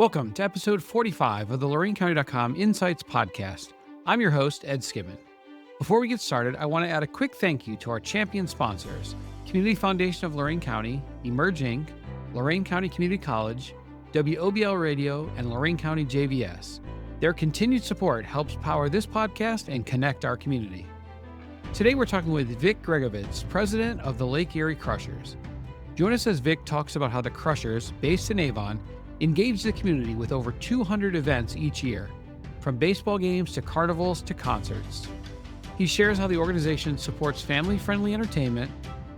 Welcome to episode 45 of the LoraineCounty.com Insights Podcast. I'm your host, Ed Skibbon. Before we get started, I want to add a quick thank you to our champion sponsors, Community Foundation of Lorain County, Emerge Inc., Lorain County Community College, WOBL Radio, and Lorain County JVS. Their continued support helps power this podcast and connect our community. Today we're talking with Vic Gregovits, president of the Lake Erie Crushers. Join us as Vic talks about how the Crushers, based in Avon, engage the community with over 200 events each year, from baseball games to carnivals to concerts. He shares how the organization supports family-friendly entertainment,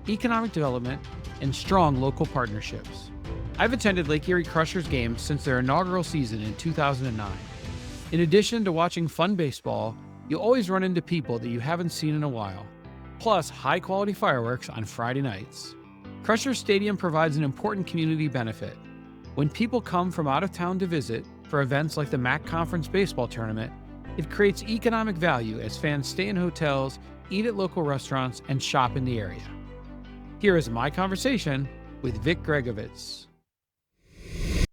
economic development, and strong local partnerships. I've attended Lake Erie Crushers games since their inaugural season in 2009. In addition to watching fun baseball, you'll always run into people that you haven't seen in a while, plus high-quality fireworks on Friday nights. Crushers Stadium provides an important community benefit. When people come from out of town to visit for events like the MAC Conference Baseball Tournament, it creates economic value as fans stay in hotels, eat at local restaurants, and shop in the area. Here is my conversation with Vic Gregovits.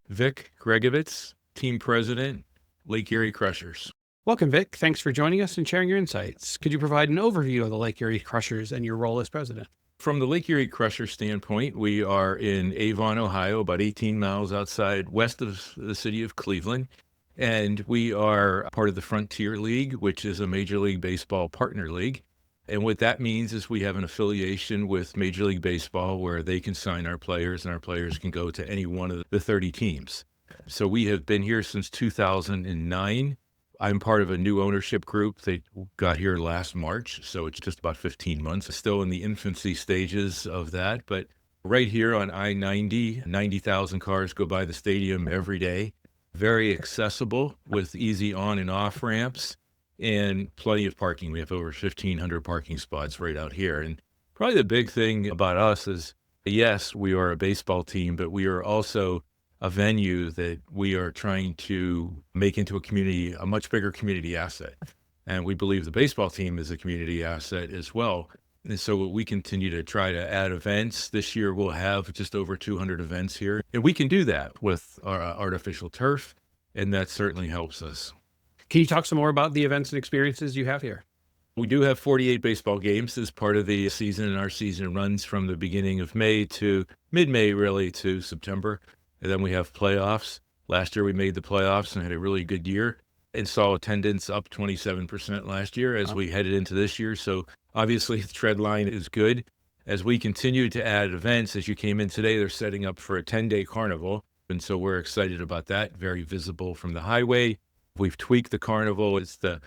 Vic Gregovits, team president, Lake Erie Crushers. Welcome, Vic. Thanks for joining us and sharing your insights. Could you provide an overview of the Lake Erie Crushers and your role as president? From the Lake Erie Crusher standpoint, we are in Avon, Ohio, about 18 miles outside west of the city of Cleveland. And we are part of the Frontier League, which is a Major League Baseball partner league. And what that means is we have an affiliation with Major League Baseball where they can sign our players and our players can go to any one of the 30 teams. So we have been here since 2009. I'm part of a new ownership group. They got here last March, so it's just about 15 months. Still in the infancy stages of that, but right here on I-90, 90,000 cars go by the stadium every day. Very accessible with easy on and off ramps and plenty of parking. We have over 1,500 parking spots right out here. And probably the big thing about us is, yes, we are a baseball team, but we are also a venue that we are trying to make into a community, a much bigger community asset. And we believe the baseball team is a community asset as well. And so we continue to try to add events. This year we'll have just over 200 events here. And we can do that with our artificial turf, and that certainly helps us. Can you talk some more about the events and experiences you have here? We do have 48 baseball games as part of the season, and our season runs from the beginning of May to mid-May, really, to September. And then we have playoffs. Last year we made the playoffs and had a really good year and saw attendance up 27% last year as we headed into this year. So obviously the trend line is good. As we continue to add events, as you came in today, they're setting up for a 10-day carnival. And so we're excited about that. Very visible from the highway. We've tweaked the carnival. It's a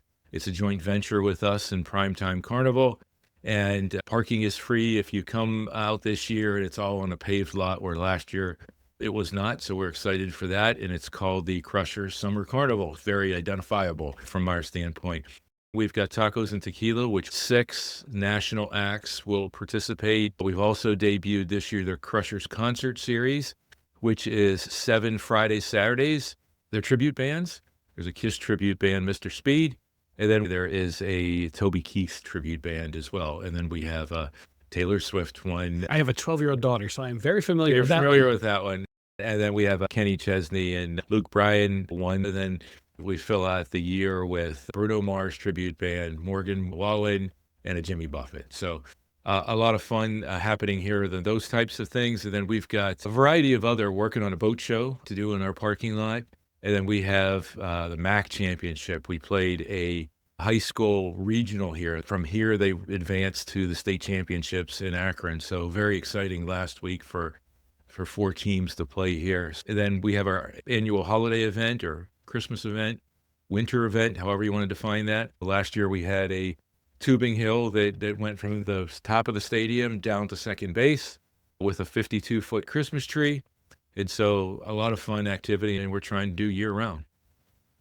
joint venture with us and Primetime Carnival. And parking is free if you come out this year, and it's all on a paved lot where last year it was not, so we're excited for that, and it's called the Crushers Summer Carnival. Very identifiable from our standpoint. We've got tacos and tequila, which 6 national acts will participate. We've also debuted this year their Crushers Concert Series, which is 7 Fridays, Saturdays. They're tribute bands. There's a Kiss tribute band, Mr. Speed, and then there is a Toby Keith tribute band as well. And then we have a Taylor Swift one. I have a 12-year-old daughter, so I'm very familiar with that. You're familiar with that one. And then we have Kenny Chesney and Luke Bryan one. And then we fill out the year with Bruno Mars tribute band, Morgan Wallen, and a Jimmy Buffett. So a lot of fun happening here, those types of things. And then we've got a variety of other working on a boat show to do in our parking lot. And then we have the MAC Championship. We played a high school regional here. From here, they advanced to the state championships in Akron. So very exciting last week for 4 teams to play here. And then we have our annual holiday event or Christmas event, winter event, however you want to define that. Last year we had a tubing hill that went from the top of the stadium down to second base with a 52-foot Christmas tree. And so a lot of fun activity, and we're trying to do year round.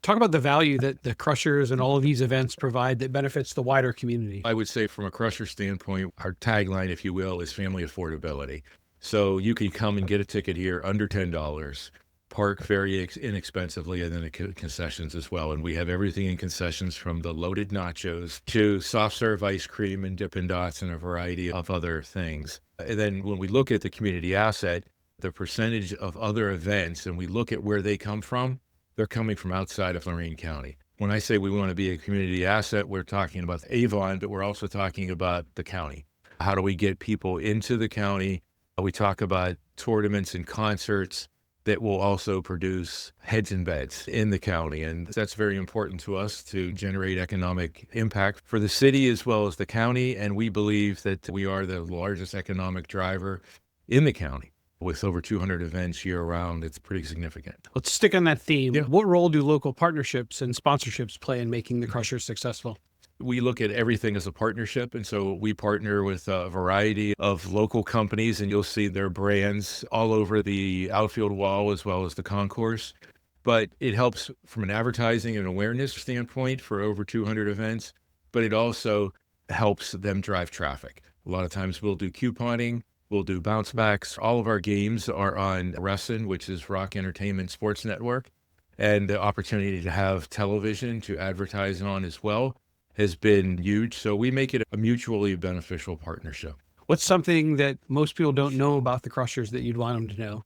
Talk about the value that the Crushers and all of these events provide that benefits the wider community. I would say from a Crusher standpoint, our tagline, if you will, is family affordability. So you can come and get a ticket here under $10, park very inexpensively, and then the concessions as well. And we have everything in concessions from the loaded nachos to soft serve ice cream and Dippin' Dots and a variety of other things. And then when we look at the community asset, the percentage of other events and we look at where they come from, they're coming from outside of Lorain County. When I say we want to be a community asset, we're talking about Avon, but we're also talking about the county. How do we get people into the county? We talk about tournaments and concerts that will also produce heads and beds in the county. And that's very important to us to generate economic impact for the city as well as the county. And we believe that we are the largest economic driver in the county. With over 200 events year round, it's pretty significant. Let's stick on that theme. Yeah. What role do local partnerships and sponsorships play in making the Crushers successful? We look at everything as a partnership. And so we partner with a variety of local companies, and you'll see their brands all over the outfield wall as well as the concourse. But it helps from an advertising and awareness standpoint for over 200 events, but it also helps them drive traffic. A lot of times we'll do couponing, we'll do bounce backs. All of our games are on RESN, which is Rock Entertainment Sports Network, and the opportunity to have television to advertise on as well has been huge. So we make it a mutually beneficial partnership. What's something that most people don't know about the Crushers that you'd want them to know?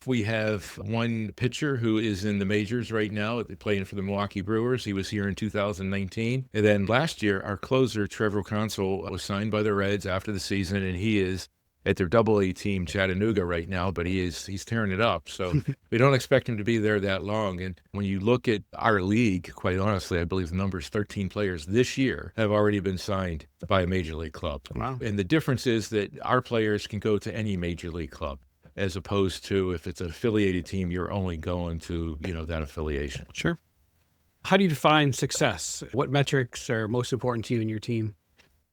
We have one pitcher who is in the majors right now, playing for the Milwaukee Brewers. He was here in 2019. And then last year, our closer, Trevor Console, was signed by the Reds after the season, and he is at their AA team, Chattanooga, right now, but he's tearing it up. So we don't expect him to be there that long. And when you look at our league, quite honestly, I believe the number is 13 players this year have already been signed by a major league club. Wow. And the difference is that our players can go to any major league club, as opposed to if it's an affiliated team, you're only going to, that affiliation. Sure. How do you define success? What metrics are most important to you and your team?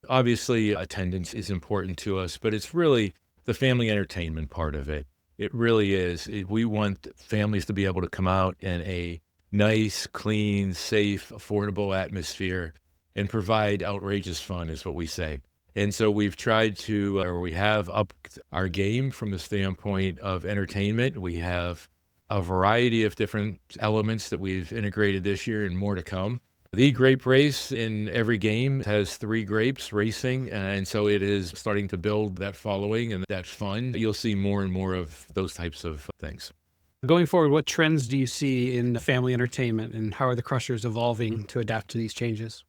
Obviously, attendance is important to us, but it's really the family entertainment part of it. It really is. We want families to be able to come out in a nice, clean, safe, affordable atmosphere and provide outrageous fun, is what we say. And so we've tried to, or we have upped our game from the standpoint of entertainment. We have a variety of different elements that we've integrated this year and more to come. The grape race in every game has 3 grapes racing, and so it is starting to build that following and that fun. You'll see more and more of those types of things. Going forward, what trends do you see in family entertainment, and how are the Crushers evolving to adapt to these changes?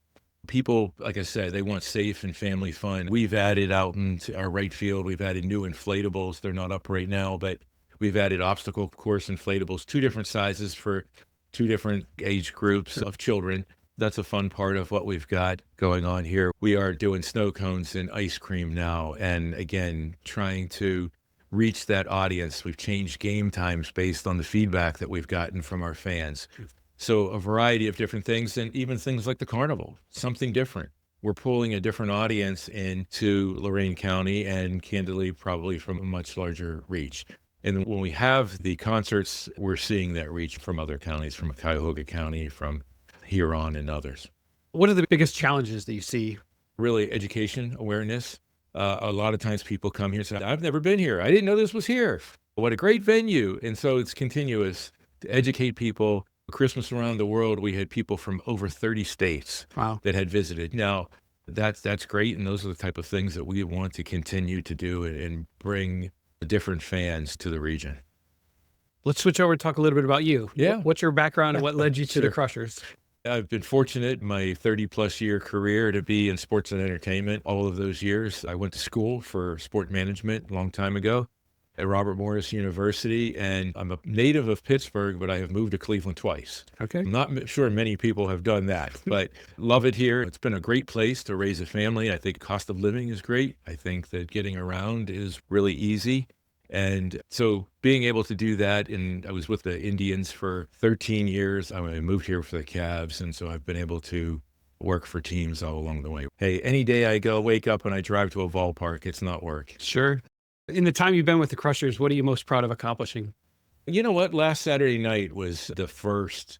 People, like I said, they want safe and family fun. We've added out into our right field, we've added new inflatables. They're not up right now, but we've added obstacle course inflatables, 2 different sizes for 2 different age groups of children. That's a fun part of what we've got going on here. We are doing snow cones and ice cream now. And again, trying to reach that audience. We've changed game times based on the feedback that we've gotten from our fans. So a variety of different things, and even things like the carnival, something different. We're pulling a different audience into Lorain County, and candidly, probably from a much larger reach. And when we have the concerts, we're seeing that reach from other counties, from Cuyahoga County, from Huron and others. What are the biggest challenges that you see? Really, education, awareness. A lot of times people come here and say, I've never been here. I didn't know this was here. What a great venue. And so it's continuous to educate people. Christmas around the world, we had people from over 30 states Wow. that had visited. Now, that's great. And those are the type of things that we want to continue to do and bring different fans to the region. Let's switch over and talk a little bit about you. Yeah. What's your background and what led you to the Sure. Crushers? I've been fortunate in my 30-plus year career to be in sports and entertainment all of those years. I went to school for sport management a long time ago at Robert Morris University, and I'm a native of Pittsburgh, but I have moved to Cleveland twice. Okay. I'm not sure many people have done that, but love it here. It's been a great place to raise a family. I think cost of living is great. I think that getting around is really easy. And so being able to do that, and I was with the Indians for 13 years. I moved here for the Cavs, and so I've been able to work for teams all along the way. Hey, any day I wake up and I drive to a ballpark, it's not work. Sure. In the time you've been with the Crushers, what are you most proud of accomplishing? You know what? Last Saturday night was the first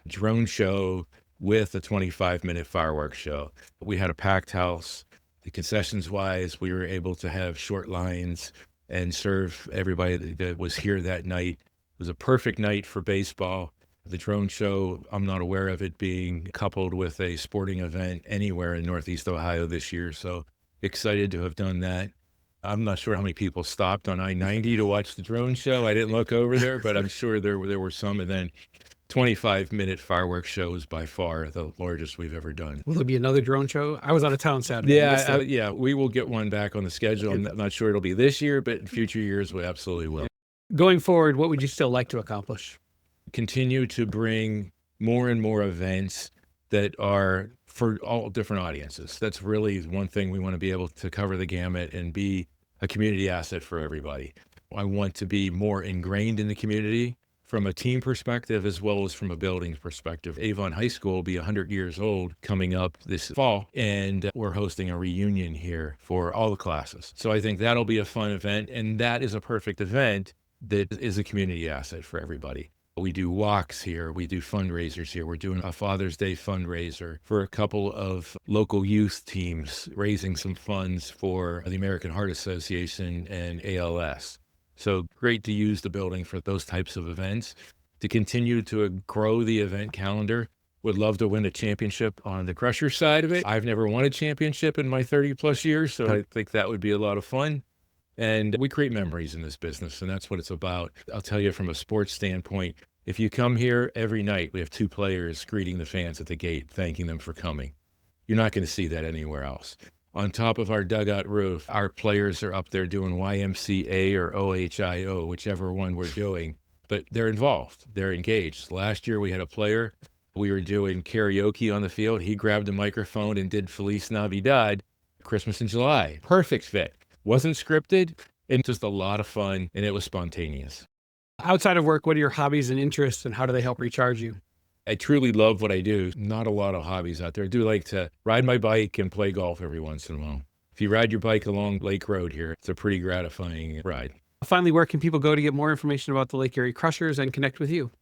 drone show with a 25-minute fireworks show. We had a packed house. The concessions-wise, we were able to have short lines and serve everybody that was here that night. It was a perfect night for baseball. The drone show, I'm not aware of it being coupled with a sporting event anywhere in Northeast Ohio this year, so excited to have done that. I'm not sure how many people stopped on I-90 to watch the drone show. I didn't look over there, but I'm sure there were some. And then 25-minute fireworks show is by far the largest we've ever done. Will there be another drone show? I was out of town Saturday. Yeah, we will get one back on the schedule. I'm not sure it'll be this year, but in future years, we absolutely will. Going forward, what would you still like to accomplish? Continue to bring more and more events that are for all different audiences. That's really one thing we want to be able to cover the gamut and be a community asset for everybody. I want to be more ingrained in the community from a team perspective as well as from a building perspective. Avon High School will be 100 years old coming up this fall, and we're hosting a reunion here for all the classes. So I think that'll be a fun event, and that is a perfect event that is a community asset for everybody. We do walks here. We do fundraisers here. We're doing a Father's Day fundraiser for a couple of local youth teams, raising some funds for the American Heart Association and ALS. So great to use the building for those types of events. To continue to grow the event calendar. Would love to win a championship on the Crusher side of it. I've never won a championship in my 30 plus years, so I think that would be a lot of fun. And we create memories in this business, and that's what it's about. I'll tell you from a sports standpoint, if you come here every night, we have 2 players greeting the fans at the gate, thanking them for coming. You're not going to see that anywhere else. On top of our dugout roof, our players are up there doing YMCA or OHIO, whichever one we're doing, but they're involved. They're engaged. Last year, we had a player. We were doing karaoke on the field. He grabbed a microphone and did Feliz Navidad, Christmas in July. Perfect fit. Wasn't scripted, and just a lot of fun, and it was spontaneous. Outside of work, what are your hobbies and interests, and how do they help recharge you? I truly love what I do. Not a lot of hobbies out there. I do like to ride my bike and play golf every once in a while. If you ride your bike along Lake Road here, it's a pretty gratifying ride. Finally, where can people go to get more information about the Lake Erie Crushers and connect with you?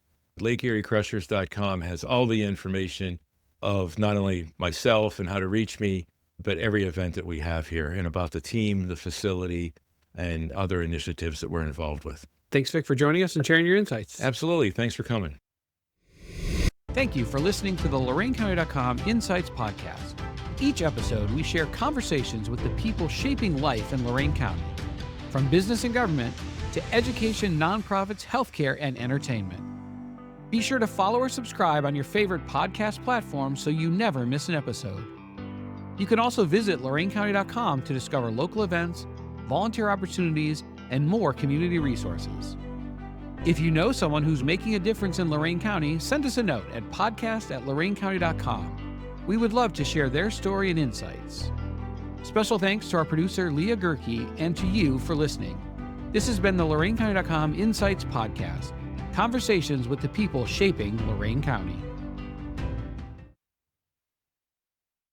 LakeErieCrushers.com has all the information of not only myself and how to reach me, but every event that we have here and about the team, the facility, and other initiatives that we're involved with. Thanks, Vic, for joining us and sharing your insights. Absolutely. Thanks for coming. Thank you for listening to the LoraineCounty.com Insights Podcast. Each episode, we share conversations with the people shaping life in Lorain County, from business and government to education, nonprofits, healthcare, and entertainment. Be sure to follow or subscribe on your favorite podcast platform so you never miss an episode. You can also visit LoraineCounty.com to discover local events, volunteer opportunities, and more community resources. If you know someone who's making a difference in Lorain County, send us a note at podcast@LoraineCounty.com. We would love to share their story and insights. Special thanks to our producer, Leah Gerke, and to you for listening. This has been the LoraineCounty.com Insights Podcast, conversations with the people shaping Lorain County.